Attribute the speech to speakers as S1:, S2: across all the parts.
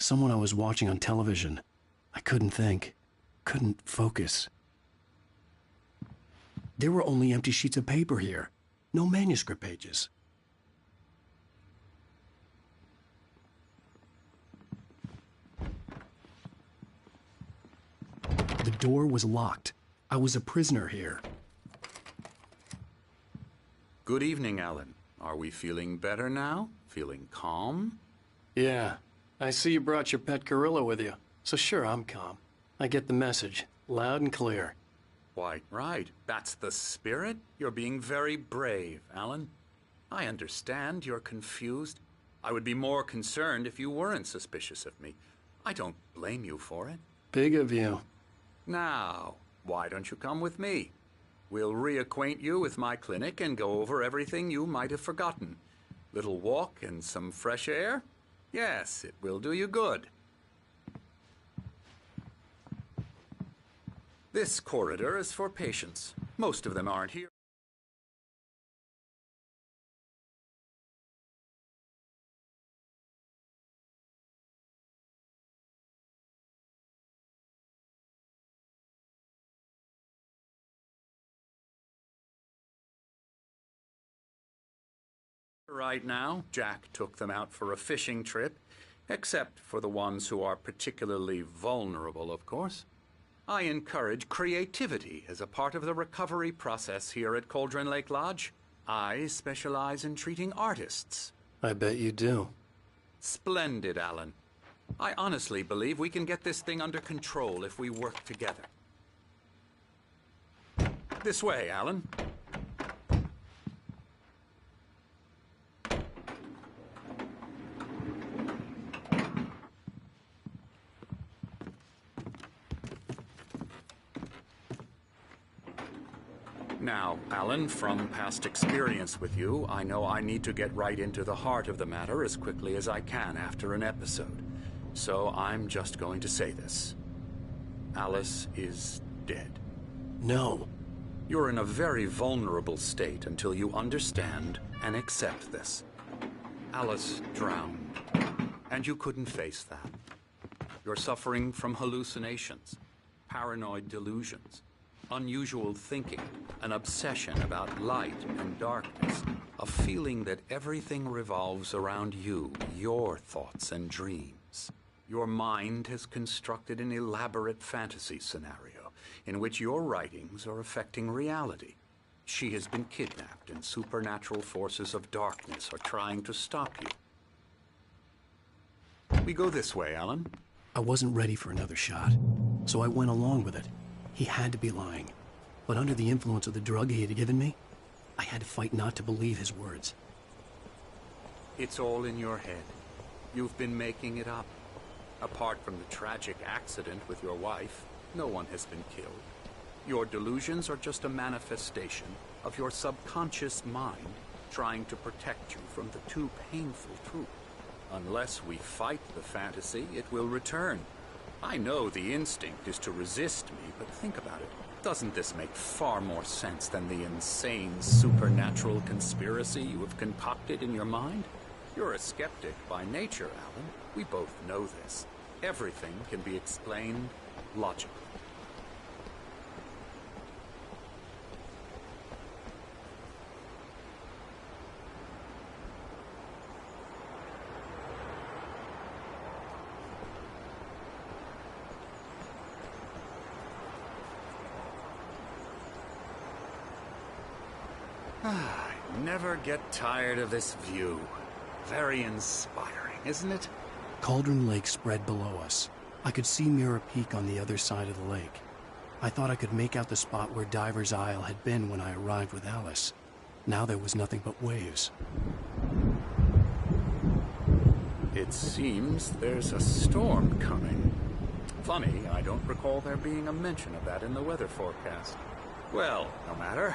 S1: Someone I was watching on television. I couldn't think. Couldn't focus. There were only empty sheets of paper here. No manuscript pages. The door was locked. I was a prisoner here.
S2: Good evening, Alan. Are we feeling better now? Feeling calm?
S1: Yeah. I see you brought your pet gorilla with you. So sure, I'm calm. I get the message. Loud and clear.
S2: Why, right. That's the spirit. You're being very brave, Alan. I understand you're confused. I would be more concerned if you weren't suspicious of me. I don't blame you for it.
S1: Big of you.
S2: Now, why don't you come with me? We'll reacquaint you with my clinic and go over everything you might have forgotten. Little walk and some fresh air? Yes, it will do you good. This corridor is for patients. Most of them aren't here. Right now, Jack took them out for a fishing trip, except for the ones who are particularly vulnerable, of course. I encourage creativity as a part of the recovery process here at Cauldron Lake Lodge. I specialize in treating artists.
S1: I bet you do.
S2: Splendid, Alan. I honestly believe we can get this thing under control if we work together. This way, Alan. Now, Alan, from past experience with you, I know I need to get right into the heart of the matter as quickly as I can after an episode. So I'm just going to say this. Alice is dead.
S1: No.
S2: You're in a very vulnerable state until you understand and accept this. Alice drowned, and you couldn't face that. You're suffering from hallucinations, paranoid delusions, unusual thinking, an obsession about light and darkness, a feeling that everything revolves around you, your thoughts and dreams. Your mind has constructed an elaborate fantasy scenario in which your writings are affecting reality. She has been kidnapped and supernatural forces of darkness are trying to stop you. We go this way, Alan.
S1: I wasn't ready for another shot, so I went along with it. He had to be lying. But under the influence of the drug he had given me, I had to fight not to believe his words.
S2: It's all in your head. You've been making it up. Apart from the tragic accident with your wife, no one has been killed. Your delusions are just a manifestation of your subconscious mind trying to protect you from the too painful truth. Unless we fight the fantasy, it will return. I know the instinct is to resist me, but think about it. Doesn't this make far more sense than the insane supernatural conspiracy you have concocted in your mind? You're a skeptic by nature, Alan. We both know this. Everything can be explained logically. I never get tired of this view. Very inspiring, isn't it?
S1: Cauldron Lake spread below us. I could see Mirror Peak on the other side of the lake. I thought I could make out the spot where Diver's Isle had been when I arrived with Alice. Now there was nothing but waves.
S2: It seems there's a storm coming. Funny, I don't recall there being a mention of that in the weather forecast. Well, no matter.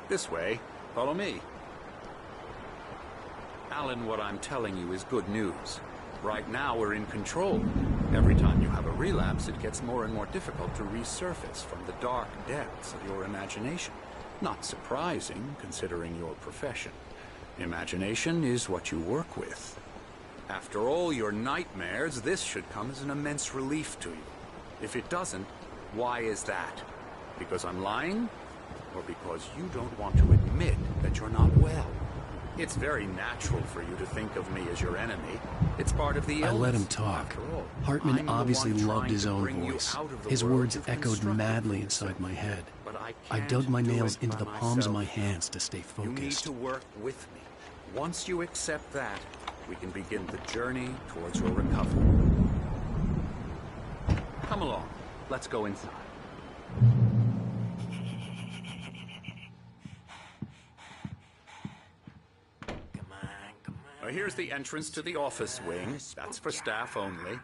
S2: This way. Follow me. Alan, what I'm telling you is good news. Right now we're in control. Every time you have a relapse, it gets more and more difficult to resurface from the dark depths of your imagination. Not surprising, considering your profession. Imagination is what you work with. After all your nightmares, this should come as an immense relief to you. If it doesn't, why is that? Because I'm lying? Or because you don't want to admit that you're not well? It's very natural for you to think of me as your enemy. It's part of the illness.
S1: I let him talk. Hartman obviously loved his own voice. His words echoed madly inside my head. I dug my nails into the palms of my hands to stay focused.
S2: You need to work with me. Once you accept that, we can begin the journey towards your recovery. Come along. Let's go inside. Here's the entrance to the office wing. That's for staff only.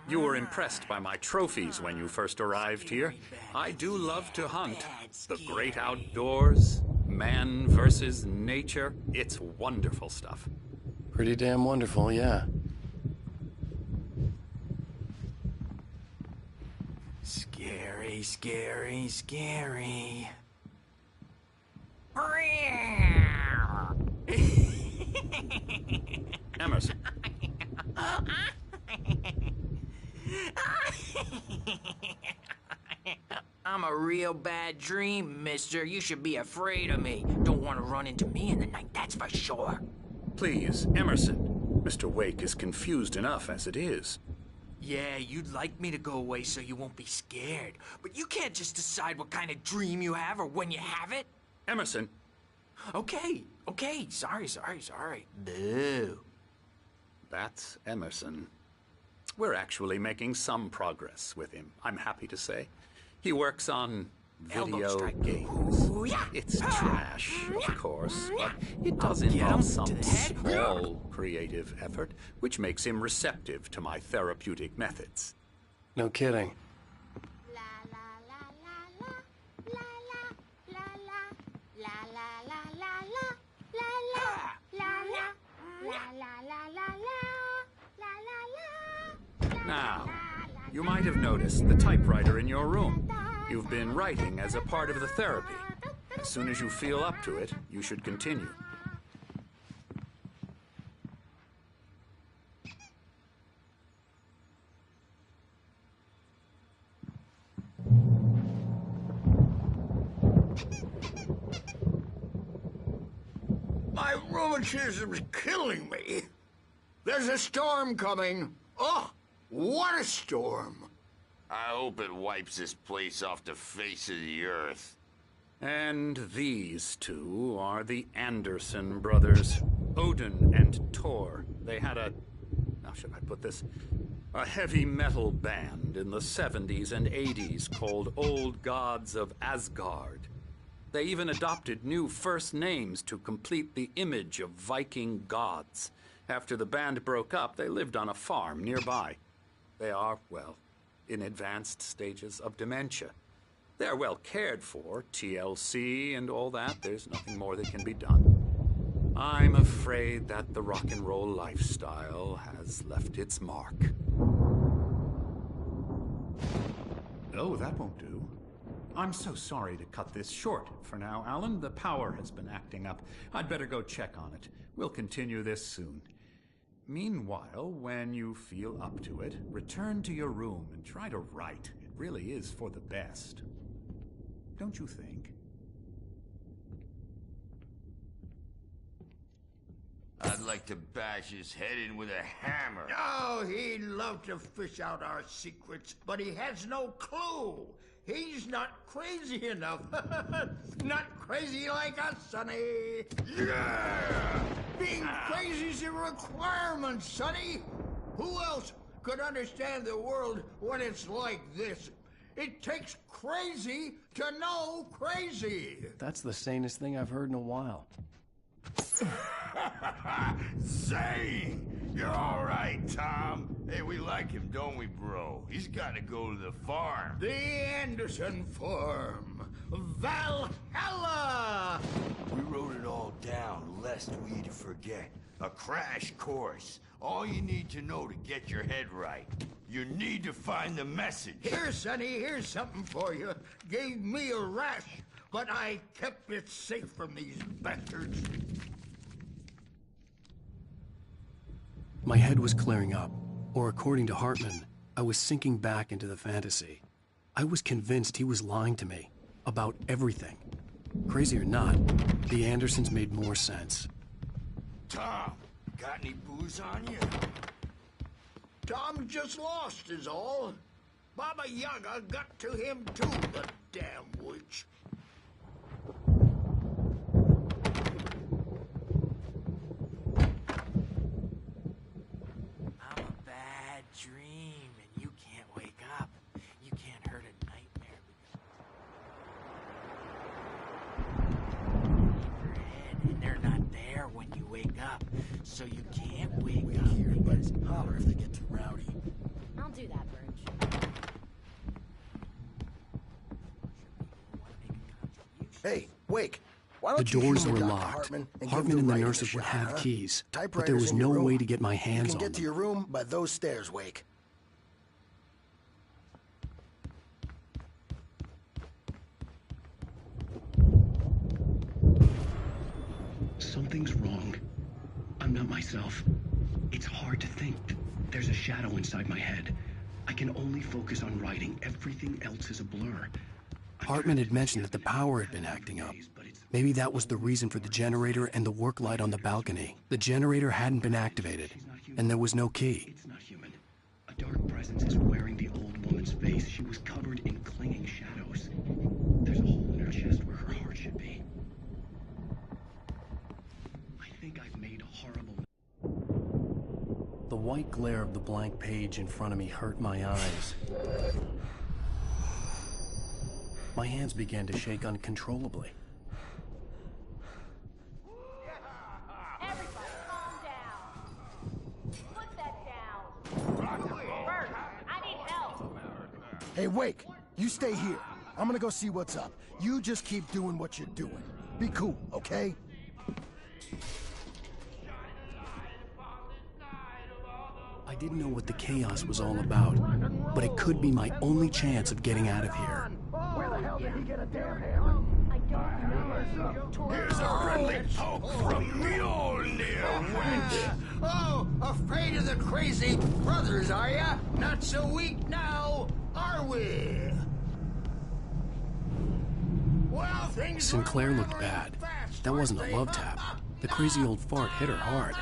S2: You were impressed by my trophies when you first arrived here. I do love to hunt. The great outdoors, man versus nature. It's wonderful stuff.
S1: Pretty damn wonderful, yeah.
S3: Scary, scary, scary.
S2: Emerson.
S3: I'm a real bad dream, mister. You should be afraid of me. Don't want to run into me in the night, that's for sure.
S2: Please, Emerson. Mr. Wake is confused enough as it is.
S3: Yeah, you'd like me to go away so you won't be scared. But you can't just decide what kind of dream you have or when you have it.
S2: Emerson.
S3: Okay. Sorry. Boo.
S2: That's Emerson. We're actually making some progress with him, I'm happy to say. He works on video games.
S3: Ooh, yeah.
S2: It's trash, of course, but it does involve some small creative effort, which makes him receptive to my therapeutic methods.
S1: No kidding.
S2: Now, you might have noticed the typewriter in your room. You've been writing as a part of the therapy. As soon as you feel up to it, you should continue.
S4: My rheumatism's killing me. There's a storm coming. Oh, what a storm.
S5: I hope it wipes this place off the face of the earth.
S2: And these two are the Anderson brothers, Odin and Thor. They had how should I put this? A heavy metal band in the 70s and 80s called Old Gods of Asgard. They even adopted new first names to complete the image of Viking gods. After the band broke up, they lived on a farm nearby. They are, well, in advanced stages of dementia. They're well cared for, TLC and all that. There's nothing more that can be done. I'm afraid that the rock and roll lifestyle has left its mark. Oh, that won't do. I'm so sorry to cut this short for now, Alan. The power has been acting up. I'd better go check on it. We'll continue this soon. Meanwhile, when you feel up to it, return to your room and try to write. It really is for the best. Don't you think?
S5: I'd like to bash his head in with a hammer.
S4: Oh, he'd love to fish out our secrets, but he has no clue. He's not crazy enough. Not crazy like us, Sonny. Yeah! Being crazy's a requirement, Sonny. Who else could understand the world when it's like this? It takes crazy to know crazy.
S1: That's the sanest thing I've heard in a while.
S5: Zane! You're all right, Tom. Hey, we like him, don't we, bro? He's got to go to the farm.
S4: The Anderson farm. Valhalla!
S5: We wrote it all down, lest we forget. A crash course. All you need to know to get your head right. You need to find the message.
S4: Here, Sonny, here's something for you. Gave me a rash, but I kept it safe from these bastards.
S1: My head was clearing up, or according to Hartman, I was sinking back into the fantasy. I was convinced he was lying to me about everything. Crazy or not, the Andersons made more sense.
S5: Tom, got any booze on you?
S4: Tom just lost is all. Baba Yaga got to him too, the damn witch.
S3: I'm a bad dream, and you can't wake up. You can't hurt a nightmare because your head, and they're not there when you wake up, so you can't wake up.
S6: Here, but holler if they get too rowdy.
S7: I'll do that, Burge.
S6: Hey, Wake. Why
S1: The
S6: don't you
S1: doors
S6: humor
S1: were
S6: Dr.
S1: locked.
S6: Hartman and
S1: Hartman and the
S6: writing
S1: nurses
S6: a
S1: would
S6: shot,
S1: have
S6: huh?
S1: keys, but there
S6: Typewriters
S1: was
S6: in
S1: no
S6: your room.
S1: way to get my
S6: You
S1: hands
S6: can
S1: on
S6: get to
S1: them.
S6: your room by those stairs, Wake.
S1: Something's wrong. I'm not myself. It's hard to think. There's a shadow inside my head. I can only focus on writing. Everything else is a blur. Hartman had mentioned that the power had been acting up. Maybe that was the reason for the generator and the work light on the balcony. The generator hadn't been activated, and there was no key. It's not human. A dark presence is wearing the old woman's face. She was covered in clinging shadows. There's a hole in her chest where her heart should be. I think I've made a horrible... The white glare of the blank page in front of me hurt my eyes. My hands began to shake uncontrollably.
S7: Everybody, calm down. Put that down. Bert, I need help.
S6: Hey, Wake, you stay here. I'm gonna go see what's up. You just keep doing what you're doing. Be cool, okay?
S1: I didn't know what the chaos was all about, but it could be my only chance of getting out of here.
S6: Where the hell did he get a damn hammer?
S7: I don't know.
S5: Here's a friendly poke from Mjolnir, wench!
S4: Oh, afraid of the crazy brothers, are ya? Not so weak now, are we? Well, things
S1: Sinclair
S4: were
S1: looked
S4: never
S1: bad.
S4: fast,
S1: That wasn't a
S4: weren't
S1: love
S4: they?
S1: tap. The crazy old fart hit her hard.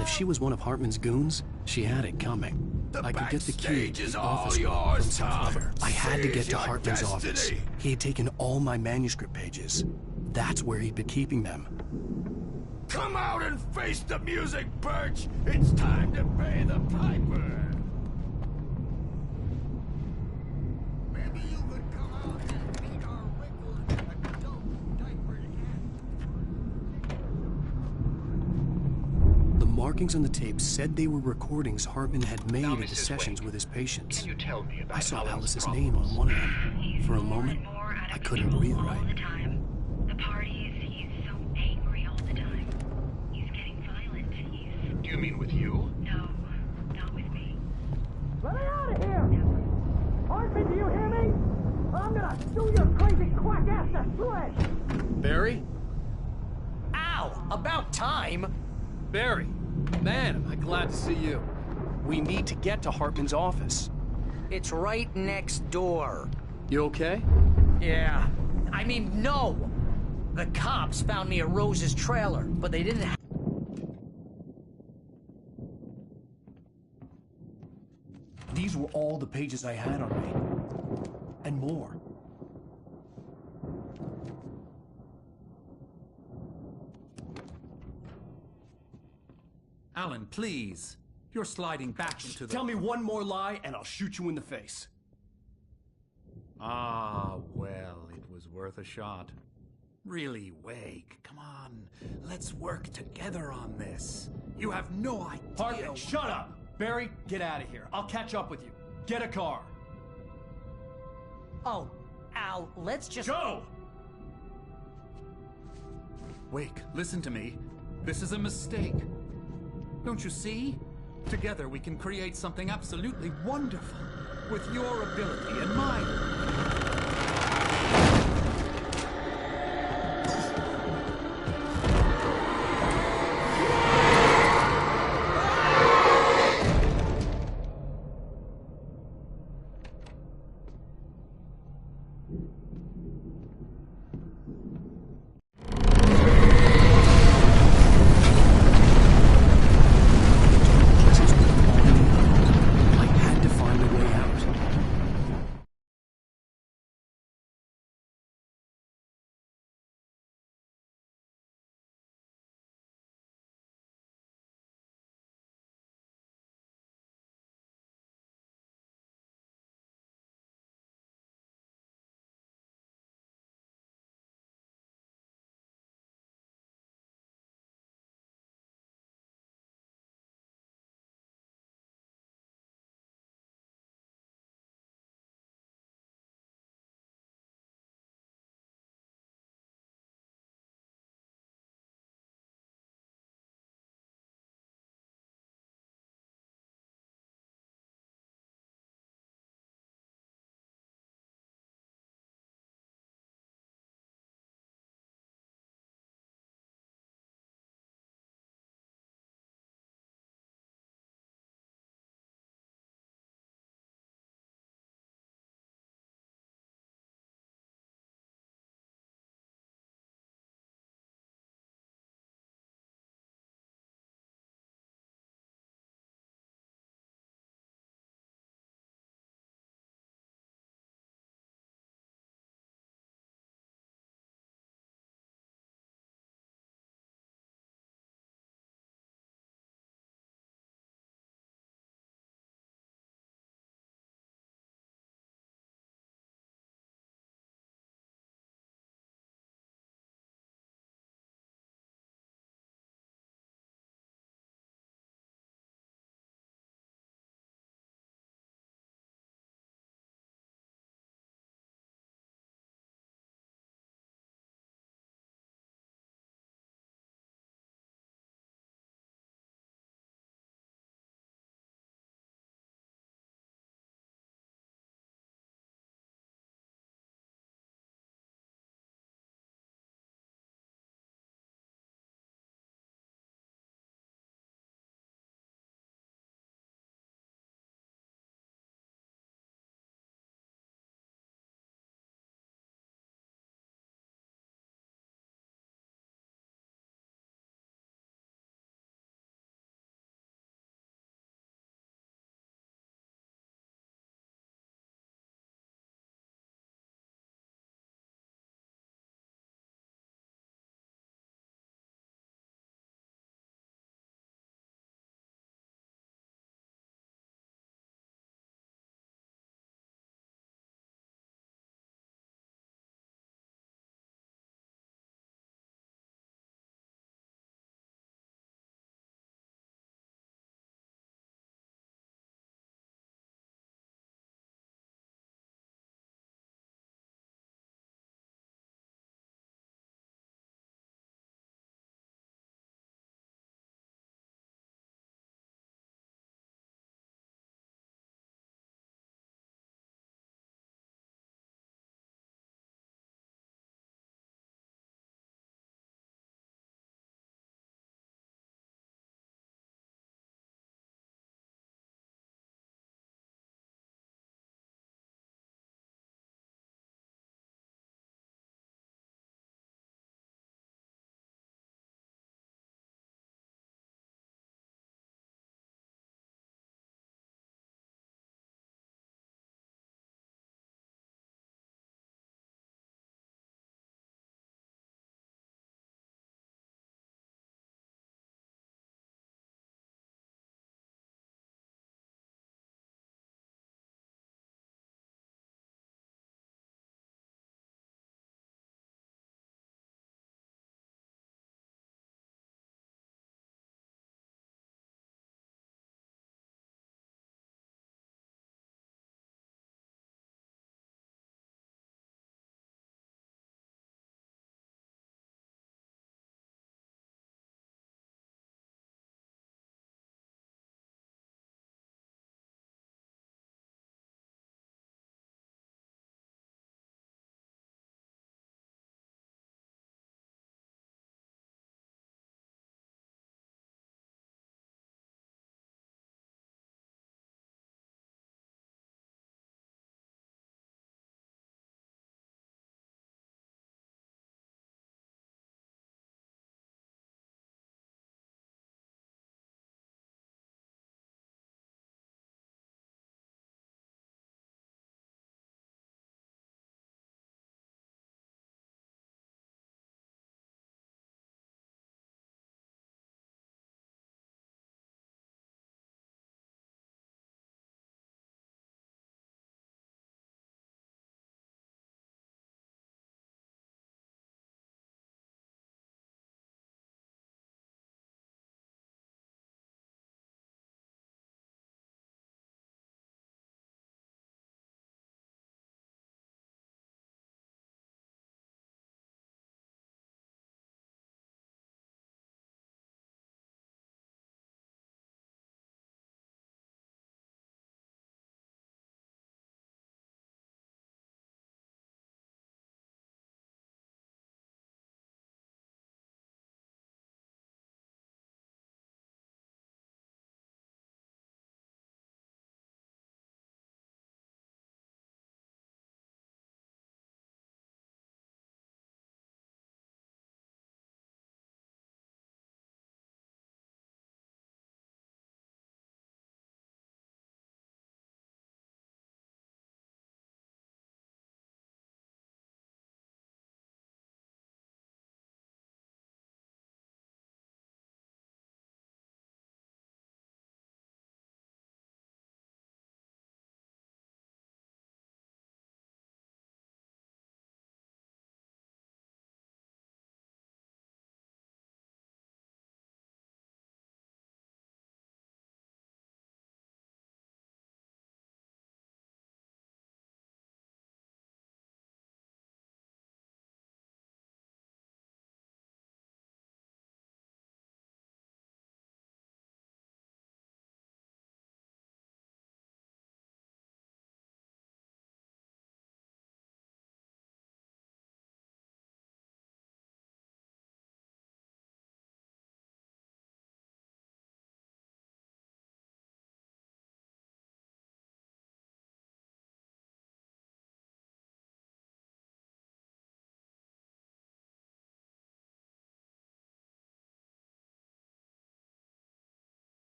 S1: If she was one of Hartman's goons, she had it coming. I could get the key
S5: backstage
S1: to
S5: is
S1: the
S5: all
S1: office from
S5: yours, Tom.
S1: Sinclair. I had to get
S5: Seize
S1: to
S5: your
S1: Hartman's office.
S5: destiny.
S1: He had taken all my manuscript pages. That's where he'd been keeping them.
S5: Come out and face the music, Birch! It's time to pay the piper!
S4: Maybe you could come out and meet our wrinkled adult diapered
S1: The markings on the tape said they were recordings Hartman had made
S8: Now,
S1: at the
S8: Mrs.
S1: sessions
S8: Wake,
S1: with his patients.
S8: Can you tell me about
S1: I saw
S8: Alan's
S1: Alice's
S8: problems?
S1: name on one of them.
S9: He's
S1: For a
S9: more
S1: moment,
S9: and more out of
S1: I couldn't
S9: control
S1: breathe
S9: all
S1: right.
S9: the time. The parties, he's so angry all the time. He's getting violent. He's...
S8: Do you mean with you?
S9: No, not with me.
S10: Let me out of here! Hartman, do you hear me? I'm gonna do your crazy quack ass to shreds!
S11: Barry?
S3: Ow! About time!
S11: Barry! Man, am I glad to see you.
S1: We need to get to Hartman's office.
S3: It's right next door.
S11: You okay?
S3: Yeah. I mean, no! The cops found me at Rose's trailer, but they didn't have...
S1: These were all the pages I had on me. And more.
S2: Alan, please. You're sliding back into the...
S1: Tell me one more lie and I'll shoot you in the face.
S2: Ah, well, it was worth a shot. Really, Wake, come on. Let's work together on this. You have no idea...
S11: Hartman, shut up! Barry, get out of here. I'll catch up with you. Get a car.
S3: Oh, Al, let's just...
S11: Go!
S2: Wake, listen to me. This is a mistake. Don't you see? Together we can create something absolutely wonderful. With your ability and mine.